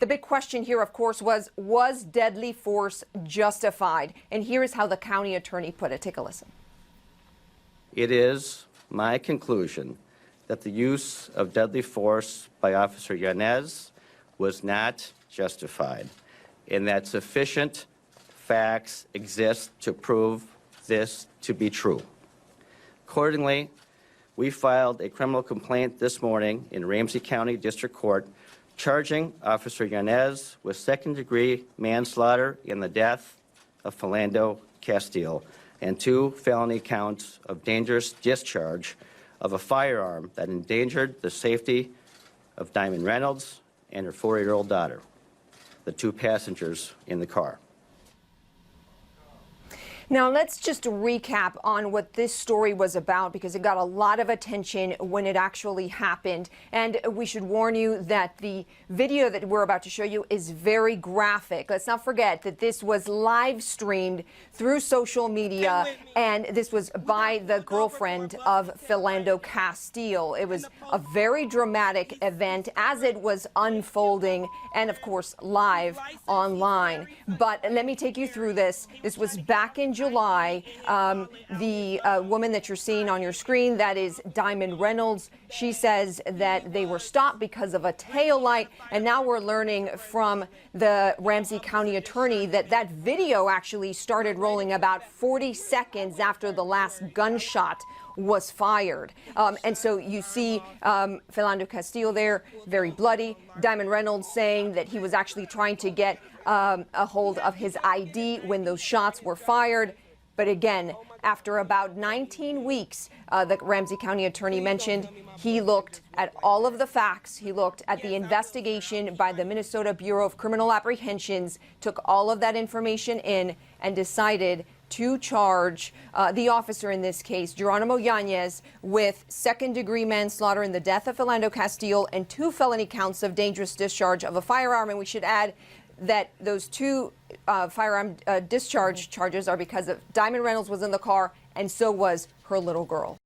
The big question here, of course, was deadly force justified? And here is how the county attorney put it. Take a listen. It is my conclusion that the use of deadly force by Officer Yanez was not justified, and that sufficient facts exist to prove this to be true. Accordingly, we filed a criminal complaint this morning in Ramsey County District Court charging Officer Yanez with second-degree manslaughter in the death of Philando Castile and 2 felony counts of dangerous discharge of a firearm that endangered the safety of Diamond Reynolds and her 4-year-old daughter, the 2 passengers in the car. Now, let's just recap on what this story was about, because it got a lot of attention when it actually happened. And we should warn you that the video that we're about to show you is very graphic. Let's not forget that this was live streamed through social media, and this was by the girlfriend of Philando Castile. It was a very dramatic event as it was unfolding, and of course live online. But let me take you through this. This was back in July. The woman that you're seeing on your screen, that is Diamond Reynolds. She says that they were stopped because of a tail light, and now we're learning from the Ramsey County attorney that that video actually started rolling about 40 seconds after the last gunshot was fired. And so you see Philando Castile there, very bloody. Diamond Reynolds saying that he was actually trying to get a hold of his ID when those shots were fired. But again, after about 19 weeks, the Ramsey County attorney mentioned, he looked at all of the facts. He looked at the investigation by the Minnesota Bureau of Criminal Apprehensions, took all of that information in, and decided to charge the officer in this case, Jeronimo Yanez, with second-degree manslaughter in the death of Philando Castile and 2 felony counts of dangerous discharge of a firearm. And we should add that those 2 firearm discharge charges are because of Diamond Reynolds was in the car, and so was her little girl.